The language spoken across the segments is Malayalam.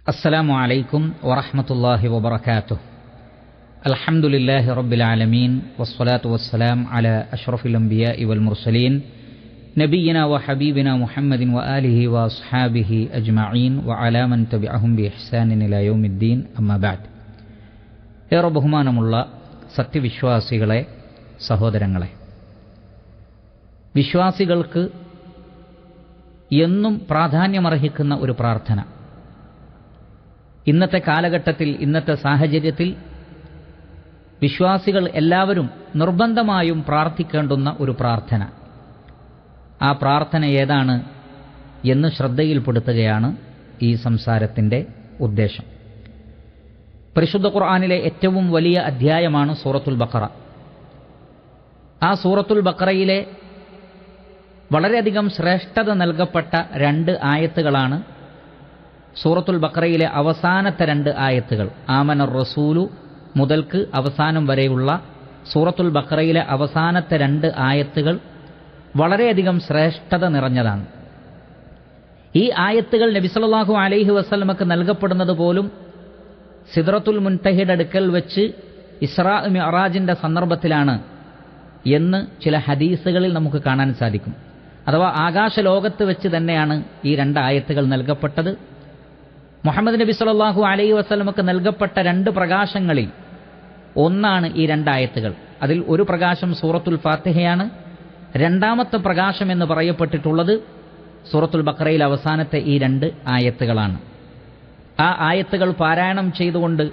السلام عليكم ورحمة الله وبركاته. الحمد لله رب العالمين والصلاة والسلام على أشرف الأنبياء والمرسلين نبينا وحبيبنا محمد وآله وأصحابه أجمعين وعلى من تبعهم بإحسان إلى يوم الدين أما بعد. ഏറെ ബഹുമാനമുള്ള സത്യവിശ്വാസികളെ, സഹോദരങ്ങളെ, വിശ്വാസികൾക്ക് എന്നും പ്രാധാന്യമർഹിക്കുന്ന ഒരു പ്രാർത്ഥന, ഇന്നത്തെ കാലഘട്ടത്തിൽ, ഇന്നത്തെ സാഹചര്യത്തിൽ വിശ്വാസികൾ എല്ലാവരും നിർബന്ധമായും പ്രാർത്ഥിക്കേണ്ടുന്ന ഒരു പ്രാർത്ഥന. ആ പ്രാർത്ഥന ഏതാണ് എന്ന് ശ്രദ്ധയിൽപ്പെടുത്തുകയാണ് ഈ സംസാരത്തിൻ്റെ ഉദ്ദേശം. പരിശുദ്ധ ഖുർആനിലെ ഏറ്റവും വലിയ അധ്യായമാണ് സൂറത്തുൽ ബഖറ. ആ സൂറത്തുൽ ബഖറയിലെ വളരെയധികം ശ്രേഷ്ഠത നൽകപ്പെട്ട 2 ആയത്തുകളാണ് സൂറത്തുൽ ബഖറയിലെ അവസാനത്തെ 2 ആയത്തുകൾ. ആമനർ റസൂലു മുതൽക്ക് അവസാനം വരെയുള്ള സൂറത്തുൽ ബഖറയിലെ അവസാനത്തെ 2 ആയത്തുകൾ വളരെയധികം ശ്രേഷ്ഠത നിറഞ്ഞതാണ്. ഈ ആയത്തുകൾ നബി സല്ലല്ലാഹു അലൈഹി വസല്ലമക്ക് നൽകപ്പെടുന്നത് പോലും സിദ്റത്തുൽ മുൻതഹിയുടെ അടുക്കൽ വെച്ച് ഇസ്രാ മിഅ്റാജിന്റെ സന്ദർഭത്തിലാണ് എന്ന് ചില ഹദീസുകളിൽ നമുക്ക് കാണാൻ സാധിക്കും. അഥവാ ആകാശലോകത്ത് വെച്ച് തന്നെയാണ് ഈ 2 ആയത്തുകൾ നൽകപ്പെട്ടത്. മുഹമ്മദ് നബി സല്ലല്ലാഹു അലൈഹി വസല്ലമക്ക് നൽകപ്പെട്ട 2 പ്രകാശങ്ങളിൽ ഒന്നാണ് ഈ 2 ആയത്തുകൾ. അതിൽ ഒരു പ്രകാശം സൂറത്തുൽ ഫാത്തിഹയാണ്. രണ്ടാമത്തെ പ്രകാശം എന്ന് പറയപ്പെട്ടിട്ടുള്ളത് സൂറത്തുൽ ബഖറയിൽ അവസാനത്തെ ഈ 2 ആയത്തുകളാണ്. ആ ആയത്തുകൾ പാരായണം ചെയ്തുകൊണ്ട്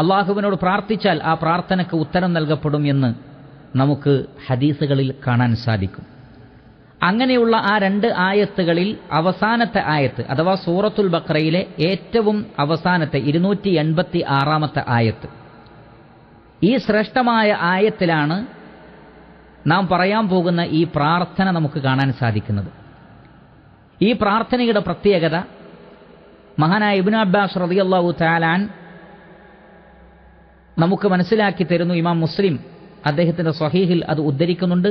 അള്ളാഹുവിനോട് പ്രാർത്ഥിച്ചാൽ ആ പ്രാർത്ഥനയ്ക്ക് ഉത്തരം നൽകപ്പെടും എന്ന് നമുക്ക് ഹദീസുകളിൽ കാണാൻ സാധിക്കും. അങ്ങനെയുള്ള ആ 2 ആയത്തുകളിൽ അവസാനത്തെ ആയത്ത്, അഥവാ സൂറത്തുൽ ബഖറയിലെ ഏറ്റവും അവസാനത്തെ 286-ാമത്തെ ആയത്ത്, ഈ ശ്രേഷ്ഠമായ ആയത്തിലാണ് നാം പറയാൻ പോകുന്ന ഈ പ്രാർത്ഥന നമുക്ക് കാണാൻ സാധിക്കുന്നത്. ഈ പ്രാർത്ഥനയുടെ പ്രത്യേകത മഹാനായ ഇബ്നു അബ്ബാസ് റളിയല്ലാഹു തആല അൻഹു നമുക്ക് മനസ്സിലാക്കി തരുന്നു. ഇമാം മുസ്ലിം അദ്ദേഹത്തിന്റെ സ്വഹീഹിൽ അത് ഉദ്ധരിക്കുന്നുണ്ട്.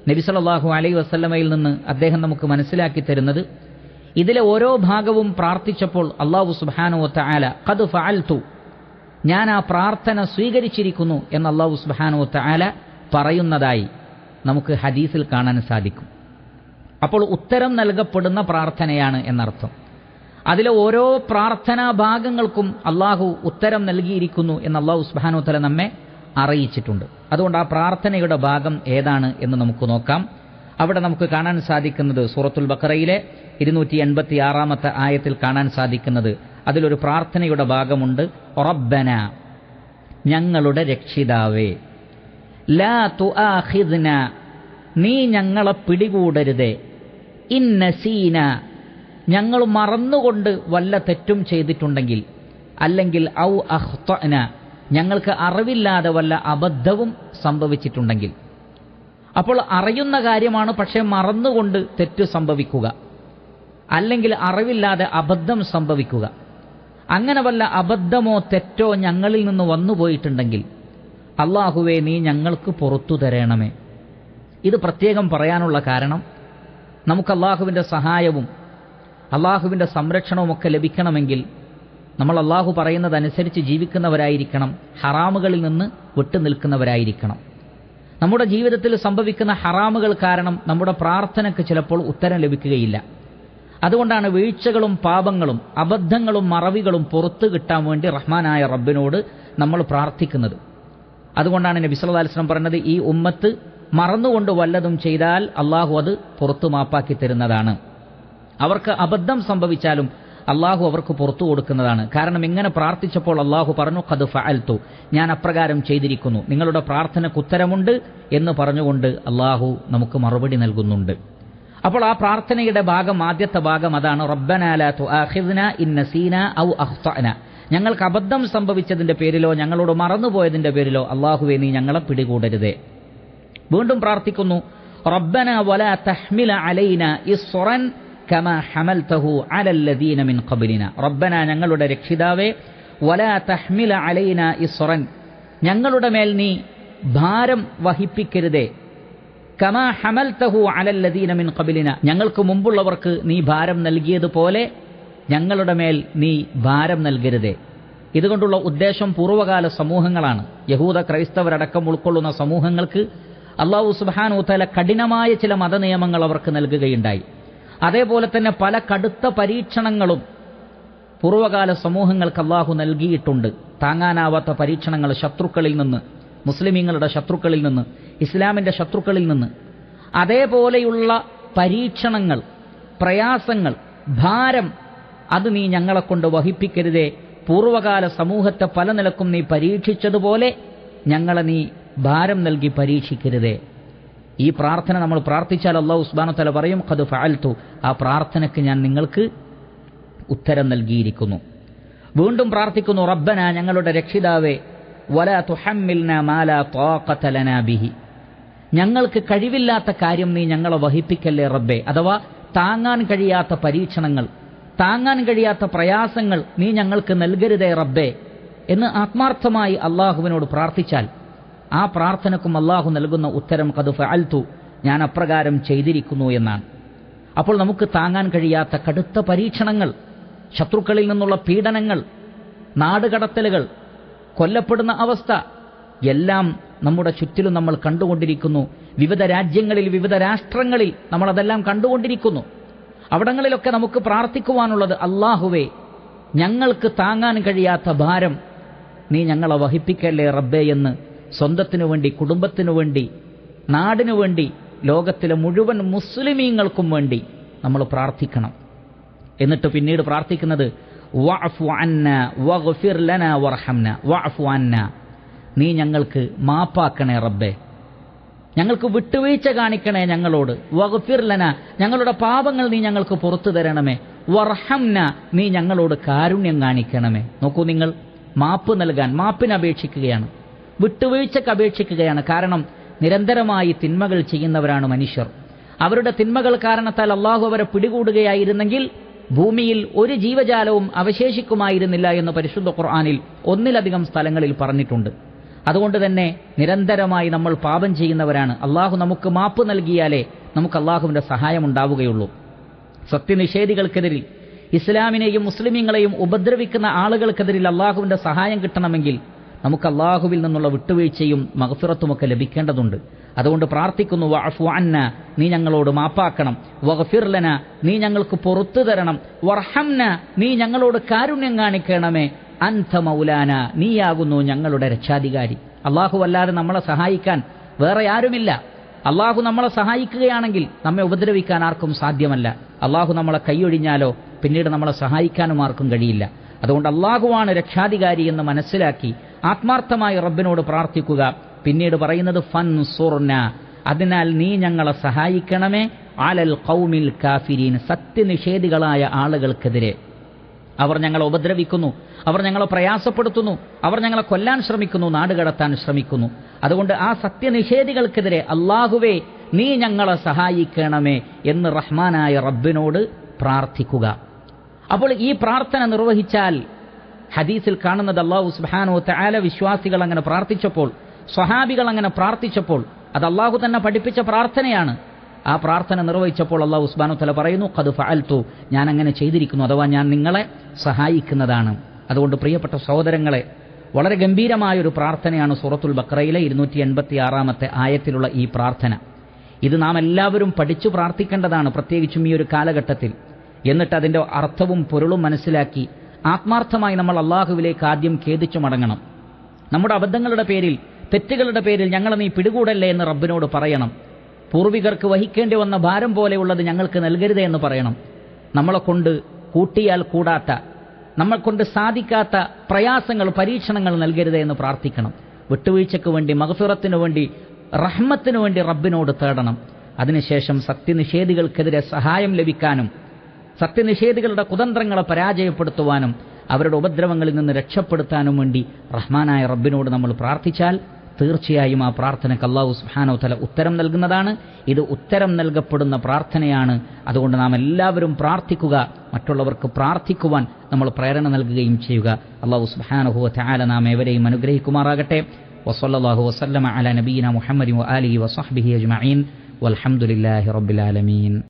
നബി സല്ലല്ലാഹു അലൈഹി വസല്ലമയിൽ നിന്ന് അദ്ദേഹം നമുക്ക് മനസ്സിലാക്കി തരുന്നത്, ഇതിലെ ഓരോ ഭാഗവും പ്രാർത്ഥിച്ചപ്പോൾ അല്ലാഹു സുബ്ഹാനഹു വ തആല ഖദ് ഫഅൽതു, ഞാൻ ആ പ്രാർത്ഥന സ്വീകരിച്ചിരിക്കുന്നു എന്ന് അല്ലാഹു സുബ്ഹാനഹു വ തആല പറയുന്നതായി നമുക്ക് ഹദീസിൽ കാണാൻ സാധിക്കും. അപ്പോൾ ഉത്തരം നൽകപ്പെടുന്ന പ്രാർത്ഥനയാണ് എന്നർത്ഥം. അതിലെ ഓരോ പ്രാർത്ഥനാ ഭാഗങ്ങൾക്കും അള്ളാഹു ഉത്തരം നൽകിയിരിക്കുന്നു എന്ന് അള്ളാഹു സുബ്ഹാനഹു വ തആല നമ്മെ അറിയിച്ചിട്ടുണ്ട്. അതുകൊണ്ട് ആ പ്രാർത്ഥനയുടെ ഭാഗം ഏതാണ് എന്ന് നമുക്ക് നോക്കാം. അവിടെ നമുക്ക് കാണാൻ സാധിക്കുന്നത് സൂറത്തുൽ ബഖറയിലെ 286-ാമത്തെ ആയത്തിൽ കാണാൻ സാധിക്കുന്നത്, അതിലൊരു പ്രാർത്ഥനയുടെ ഭാഗമുണ്ട്. റബ്ബന, ഞങ്ങളുടെ രക്ഷിതാവേ, ലാ തുആഖിദ്ന, നീ ഞങ്ങളെ പിടികൂടരുതേ, ഇൻ നസീന, ഞങ്ങൾ മറന്നുകൊണ്ട് വല്ല തെറ്റും ചെയ്തിട്ടുണ്ടെങ്കിൽ, അല്ലെങ്കിൽ ഔ അഖ്തഅന, ഞങ്ങൾക്ക് അറിവില്ലാതെ വല്ല അബദ്ധവും സംഭവിച്ചിട്ടുണ്ടെങ്കിൽ. അപ്പോൾ അറിയുന്ന കാര്യമാണ്, പക്ഷേ മറന്നുകൊണ്ട് തെറ്റ് സംഭവിക്കുക, അല്ലെങ്കിൽ അറിവില്ലാതെ അബദ്ധം സംഭവിക്കുക, അങ്ങനെ വല്ല അബദ്ധമോ തെറ്റോ ഞങ്ങളിൽ നിന്ന് വന്നുപോയിട്ടുണ്ടെങ്കിൽ അള്ളാഹുവേ നീ ഞങ്ങൾക്ക് പുറത്തു തരണമേ. ഇത് പ്രത്യേകം പറയാനുള്ള കാരണം, നമുക്ക് അള്ളാഹുവിൻ്റെ സഹായവും അള്ളാഹുവിൻ്റെ സംരക്ഷണവുമൊക്കെ ലഭിക്കണമെങ്കിൽ നമ്മൾ അള്ളാഹു പറയുന്നതനുസരിച്ച് ജീവിക്കുന്നവരായിരിക്കണം, ഹറാമുകളിൽ നിന്ന് വിട്ടുനിൽക്കുന്നവരായിരിക്കണം. നമ്മുടെ ജീവിതത്തിൽ സംഭവിക്കുന്ന ഹറാമുകൾ കാരണം നമ്മുടെ പ്രാർത്ഥനയ്ക്ക് ചിലപ്പോൾ ഉത്തരം ലഭിക്കുകയില്ല. അതുകൊണ്ടാണ് വീഴ്ചകളും പാപങ്ങളും അബദ്ധങ്ങളും മറവികളും പുറത്തു കിട്ടാൻ വേണ്ടി റഹ്മാനായ റബ്ബിനോട് നമ്മൾ പ്രാർത്ഥിക്കുന്നത്. അതുകൊണ്ടാണ് നബി സല്ലല്ലാഹു അലൈഹി വസല്ലം പറഞ്ഞത്, ഈ ഉമ്മത്ത് മറന്നുകൊണ്ട് വല്ലതും ചെയ്താൽ അള്ളാഹു അത് പുറത്തു മാപ്പാക്കി തരുന്നതാണ്. അവർക്ക് അബദ്ധം സംഭവിച്ചാലും അള്ളാഹു അവർക്ക് പുറത്തു കൊടുക്കുന്നതാണ്. കാരണം ഇങ്ങനെ പ്രാർത്ഥിച്ചപ്പോൾ അള്ളാഹു പറഞ്ഞു, ഖദ് ഫഅൽതു, ഞാൻ അപ്രകാരം ചെയ്തിരിക്കുന്നു, നിങ്ങളുടെ പ്രാർത്ഥനയ്ക്ക് ഉത്തരമുണ്ട് എന്ന് പറഞ്ഞുകൊണ്ട് അള്ളാഹു നമുക്ക് മറുപടി നൽകുന്നുണ്ട്. അപ്പോൾ ആ പ്രാർത്ഥനയുടെ ഭാഗം, ആദ്യത്തെ ഭാഗം അതാണ്. റബ്ബനാ ലാ തുആഖിദ്നാ ഇൻ നസീനാ ഔ അഖ്തഅന, ഞങ്ങൾക്ക് അബദ്ധം സംഭവിച്ചതിന്റെ പേരിലോ ഞങ്ങളോട് മറന്നുപോയതിന്റെ പേരിലോ അള്ളാഹുവേ നീ ഞങ്ങളെ പിടികൂടരുതേ. വീണ്ടും പ്രാർത്ഥിക്കുന്നു, റബ്ബനാ വലാ തഹ്മില അലൈനാ ഇസ്റൻ കമാ ഹമൽതഹു അലല്ലദീന മിൻ ഖബ്ലിന, റബ്ബന, ഞങ്ങളുടെ രക്ഷിതാവേ, വലാ തഹ്മില അലൈന ഇസ്റൻ, ഞങ്ങളുടെ മേൽ നീ ഭാരം വഹിപ്പിക്കരുതേ, കമാ ഹമൽതഹു അലല്ലദീന മിൻ ഖബ്ലിന, ഞങ്ങൾക്ക് മുമ്പുള്ളവർക്ക് നീ ഭാരം നൽകിയതുപോലെ ഞങ്ങളുടെ മേൽ നീ ഭാരം നൽകരുതേ. ഇതുകൊണ്ടുള്ള ഉദ്ദേശം പൂർവ്വകാല സമൂഹങ്ങളാണ്. യഹൂദ ക്രൈസ്തവരടക്കം ഉൾക്കൊള്ളുന്ന സമൂഹങ്ങൾക്ക് അല്ലാഹു സുബ്ഹാനഹു വതആല കഠിനമായ ചില മതനിയമങ്ങൾ അവർക്ക് നൽകുകയുണ്ടായി. അതേപോലെ തന്നെ പല കടുത്ത പരീക്ഷണങ്ങളും പൂർവ്വകാല സമൂഹങ്ങൾക്ക് അല്ലാഹു നൽകിയിട്ടുണ്ട്. താങ്ങാനാവാത്ത പരീക്ഷണങ്ങൾ ശത്രുക്കളിൽ നിന്ന്, മുസ്ലിമീങ്ങളുടെ ശത്രുക്കളിൽ നിന്ന്, ഇസ്ലാമിന്റെ ശത്രുക്കളിൽ നിന്ന്. അതേപോലെയുള്ള പരീക്ഷണങ്ങൾ, പ്രയാസങ്ങൾ, ഭാരം അത് നീ ഞങ്ങളെക്കൊണ്ട് വഹിപ്പിക്കരുതേ. പൂർവ്വകാല സമൂഹത്തെ പല നിലക്കും നീ പരീക്ഷിച്ചതുപോലെ ഞങ്ങളെ നീ ഭാരം നൽകി പരീക്ഷിക്കരുതേ. ഈ പ്രാർത്ഥന നമ്മൾ പ്രാർത്ഥിച്ചാൽ അല്ലാഹു സുബ്ഹാനഹു വ തആല പറയും ഖദ് ഫഅൽതു, ആ പ്രാർത്ഥനയ്ക്ക് ഞാൻ നിങ്ങൾക്ക് ഉത്തരം നൽകിയിരിക്കുന്നു. വീണ്ടും പ്രാർത്ഥിക്കുന്നു, റബ്ബന, ഞങ്ങളുടെ രക്ഷിതാവേ, വലാ തുഹമ്മിൽനാ മാ ലാ ത്വാഖത ലനാ ബിഹി, ഞങ്ങൾക്ക് കഴിവില്ലാത്ത കാര്യം നീ ഞങ്ങളെ വഹിപ്പിക്കല്ലേ റബ്ബേ. അഥവാ താങ്ങാൻ കഴിയാത്ത പരീക്ഷണങ്ങൾ, താങ്ങാൻ കഴിയാത്ത പ്രയാസങ്ങൾ നീ ഞങ്ങൾക്ക് നൽകരുതേ റബ്ബേ എന്ന് ആത്മാർത്ഥമായി അള്ളാഹുവിനോട് പ്രാർത്ഥിച്ചാൽ ആ പ്രാർത്ഥനക്കും അള്ളാഹു നൽകുന്ന ഉത്തരം ഖദ് ഫഅൽതു, ഞാൻ അപ്രകാരം ചെയ്തിരിക്കുന്നു എന്നാണ്. അപ്പോൾ നമുക്ക് താങ്ങാൻ കഴിയാത്ത കടുത്ത പരീക്ഷണങ്ങൾ, ശത്രുക്കളിൽ നിന്നുള്ള പീഡനങ്ങൾ, നാടുകടത്തലുകൾ, കൊല്ലപ്പെടുന്ന അവസ്ഥ എല്ലാം നമ്മുടെ ചുറ്റിലും നമ്മൾ കണ്ടുകൊണ്ടിരിക്കുന്നു. വിവിധ രാജ്യങ്ങളിൽ, വിവിധ രാഷ്ട്രങ്ങളിൽ നമ്മളതെല്ലാം കണ്ടുകൊണ്ടിരിക്കുന്നു. അവിടങ്ങളിലൊക്കെ നമുക്ക് പ്രാർത്ഥിക്കുവാനുള്ളത്, അല്ലാഹുവേ, ഞങ്ങൾക്ക് താങ്ങാൻ കഴിയാത്ത ഭാരം നീ ഞങ്ങളെ വഹിപ്പിക്കല്ലേ റബ്ബേ എന്ന് സ്വന്തത്തിനു വേണ്ടി, കുടുംബത്തിനു വേണ്ടി, നാടിനു വേണ്ടി, ലോകത്തിലെ മുഴുവൻ മുസ്ലിമീങ്ങൾക്കും വേണ്ടി നമ്മൾ പ്രാർത്ഥിക്കണം. എന്നിട്ട് പിന്നീട് പ്രാർത്ഥിക്കുന്നത് വഅഫു അന്നാ വഗ്ഫിർ ലനാ വർഹംനാ. വഅഫു അന്നാ, നീ ഞങ്ങൾക്ക് മാപ്പാക്കണേ റബ്ബേ, ഞങ്ങൾക്ക് വിട്ടുവീഴ്ച കാണിക്കണേ ഞങ്ങളോട്. വഗ്ഫിർ ലനാ, ഞങ്ങളുടെ പാപങ്ങൾ നീ ഞങ്ങൾക്ക് പുറത്തു തരണമേ. വർഹംനാ, നീ ഞങ്ങളോട് കാരുണ്യം കാണിക്കണമേ. നോക്കൂ നിങ്ങൾ, മാപ്പ് നൽകാൻ, മാപ്പിന് അപേക്ഷിക്കുകയാണ്, വിട്ടുവീഴ്ചക്ക് അപേക്ഷിക്കുകയാണ്. കാരണം നിരന്തരമായി തിന്മകൾ ചെയ്യുന്നവരാണ് മനുഷ്യർ. അവരുടെ തിന്മകൾ കാരണത്താൽ അള്ളാഹു അവരെ പിടികൂടുകയായിരുന്നെങ്കിൽ ഭൂമിയിൽ ഒരു ജീവജാലവും അവശേഷിക്കുമായിരുന്നില്ല എന്ന് പരിശുദ്ധ ഖുർആനിൽ ഒന്നിലധികം സ്ഥലങ്ങളിൽ പറഞ്ഞിട്ടുണ്ട്. അതുകൊണ്ട് തന്നെ നിരന്തരമായി നമ്മൾ പാപം ചെയ്യുന്നവരാണ്. അള്ളാഹു നമുക്ക് മാപ്പ് നൽകിയാലേ നമുക്ക് അള്ളാഹുവിന്റെ സഹായം ഉണ്ടാവുകയുള്ളൂ. സത്യനിഷേധികൾക്കെതിരിൽ, ഇസ്ലാമിനെയും മുസ്ലിമീങ്ങളെയും ഉപദ്രവിക്കുന്ന ആളുകൾക്കെതിരിൽ അള്ളാഹുവിന്റെ സഹായം കിട്ടണമെങ്കിൽ നമുക്ക് അള്ളാഹുവിൽ നിന്നുള്ള വിട്ടുവീഴ്ചയും മഗ്ഫിറത്തുമൊക്കെ ലഭിക്കേണ്ടതുണ്ട്. അതുകൊണ്ട് പ്രാർത്ഥിക്കുന്നു, വഅഫു അന്നാ, നീ ഞങ്ങളോട് മാപ്പാക്കണം. വഗ്ഫിർ ലനാ, നീ ഞങ്ങൾക്ക് പുറത്തു തരണം. വർഹംനാ, നീ ഞങ്ങളോട് കാരുണ്യം കാണിക്കണമേ. അൻത മൗലാന, നീയാകുന്നു ഞങ്ങളുടെ രക്ഷാധികാരി. അള്ളാഹു അല്ലാതെ നമ്മളെ സഹായിക്കാൻ വേറെ ആരുമില്ല. അള്ളാഹു നമ്മളെ സഹായിക്കുകയാണെങ്കിൽ നമ്മെ ഉപദ്രവിക്കാൻ ആർക്കും സാധ്യമല്ല. അള്ളാഹു നമ്മളെ കൈയൊഴിഞ്ഞാലോ പിന്നീട് നമ്മളെ സഹായിക്കാനും ആർക്കും കഴിയില്ല. അതുകൊണ്ട് അള്ളാഹുവാണ് രക്ഷാധികാരി എന്ന് മനസ്സിലാക്കി ആത്മാർത്ഥമായി റബ്ബിനോട് പ്രാർത്ഥിക്കുക. പിന്നീട് പറയുന്നത് ഫൻസുർന, അതിനാൽ നീ ഞങ്ങളെ സഹായിക്കണമേ, അലൽ ഖൗമിൽ കാഫിരീൻ, സത്യനിഷേധികളായ ആളുകൾക്കെതിരെ. അവർ ഞങ്ങളെ ഉപദ്രവിക്കുന്നു, അവർ ഞങ്ങളെ പ്രയാസപ്പെടുത്തുന്നു, അവർ ഞങ്ങളെ കൊല്ലാൻ ശ്രമിക്കുന്നു, നാടുകടത്താൻ ശ്രമിക്കുന്നു. അതുകൊണ്ട് ആ സത്യനിഷേധികൾക്കെതിരെ അല്ലാഹുവേ നീ ഞങ്ങളെ സഹായിക്കണമേ എന്ന് റഹ്മാനായ റബ്ബിനോട് പ്രാർത്ഥിക്കുക. അപ്പോൾ ഈ പ്രാർത്ഥന നിർവഹിച്ചാൽ, ഹദീസിൽ കാണുന്നത് അല്ലാഹു സുബ്ഹാനഹു വ തആല വിശ്വാസികൾ അങ്ങനെ പ്രാർത്ഥിച്ചപ്പോൾ, സ്വഹാബികൾ അങ്ങനെ പ്രാർത്ഥിച്ചപ്പോൾ, അത് അല്ലാഹു തന്നെ പഠിപ്പിച്ച പ്രാർത്ഥനയാണ്. ആ പ്രാർത്ഥന നിർവഹിച്ചപ്പോൾ അല്ലാഹു സുബ്ഹാനഹു വ തആല പറയുന്നു, ഖദ് ഫഅൽതു, ഞാൻ അങ്ങനെ ചെയ്തിരിക്കുന്നു, അഥവാ ഞാൻ നിങ്ങളെ സഹായിക്കുന്നതാണ്. അതുകൊണ്ട് പ്രിയപ്പെട്ട സഹോദരങ്ങളെ, വളരെ ഗംഭീരമായൊരു പ്രാർത്ഥനയാണ് സൂറത്തുൽ ബഖറയിലെ 286-ാമത്തെ ആയത്തിലുള്ള ഈ പ്രാർത്ഥന. ഇത് നാം എല്ലാവരും പഠിച്ചു പ്രാർത്ഥിക്കേണ്ടതാണ്, പ്രത്യേകിച്ചും ഈ ഒരു കാലഘട്ടത്തിൽ. എന്നിട്ട് അതിന്റെ അർത്ഥവും പൊരുളും മനസ്സിലാക്കി ആത്മാർത്ഥമായി നമ്മൾ അള്ളാഹുവിലേക്ക് ആദ്യം ഖേദിച്ചു മടങ്ങണം. നമ്മുടെ അബദ്ധങ്ങളുടെ പേരിൽ, തെറ്റുകളുടെ പേരിൽ ഞങ്ങളെ നീ പിടികൂടല്ലേ എന്ന് റബ്ബിനോട് പറയണം. പൂർവികർക്ക് വഹിക്കേണ്ടി വന്ന ഭാരം പോലെയുള്ളത് ഞങ്ങൾക്ക് നൽകരുതേ എന്ന് പറയണം. നമ്മളെ കൊണ്ട് കൂട്ടിയാൽ കൂടാത്ത, നമ്മളെ കൊണ്ട് സാധിക്കാത്ത പ്രയാസങ്ങൾ, പരീക്ഷണങ്ങൾ നൽകരുതേ എന്ന് പ്രാർത്ഥിക്കണം. വിട്ടുവീഴ്ചയ്ക്ക് വേണ്ടി, മഗ്ഫിറത്തിനു വേണ്ടി, റഹ്മത്തിനു വേണ്ടി റബ്ബിനോട് തേടണം. അതിനുശേഷം സത്യനിഷേധികൾക്കെതിരെ സഹായം ലഭിക്കാനും, സത്യനിഷേധികളുടെ കുതന്ത്രങ്ങളെ പരാജയപ്പെടുത്തുവാനും, അവരുടെ ഉപദ്രവങ്ങളിൽ നിന്ന് രക്ഷപ്പെടുത്താനും വേണ്ടി റഹ്മാനായ റബ്ബിനോട് നമ്മൾ പ്രാർത്ഥിച്ചാൽ തീർച്ചയായും ആ പ്രാർത്ഥനയ്ക്ക് അല്ലാഹു സുബ്ഹാനഹു വ തആല ഉത്തരം നൽകുന്നതാണ്. ഇത് ഉത്തരം നൽകപ്പെടുന്ന പ്രാർത്ഥനയാണ്. അതുകൊണ്ട് നാം എല്ലാവരും പ്രാർത്ഥിക്കുക, മറ്റുള്ളവർക്ക് പ്രാർത്ഥിക്കുവാൻ നമ്മൾ പ്രേരണ നൽകുകയും ചെയ്യുക. അല്ലാഹു സുബ്ഹാനഹു വ തആല നാം ഏവരെയും അനുഗ്രഹിക്കുമാറാകട്ടെ. വസല്ലല്ലാഹു വസല്ലമ അലാ നബിയിന മുഹമ്മദിൻ വആലിഹി വസഹ്ബിഹി അജ്മഈൻ വൽഹംദുലില്ലാഹി റബ്ബിൽ ആലമീൻ.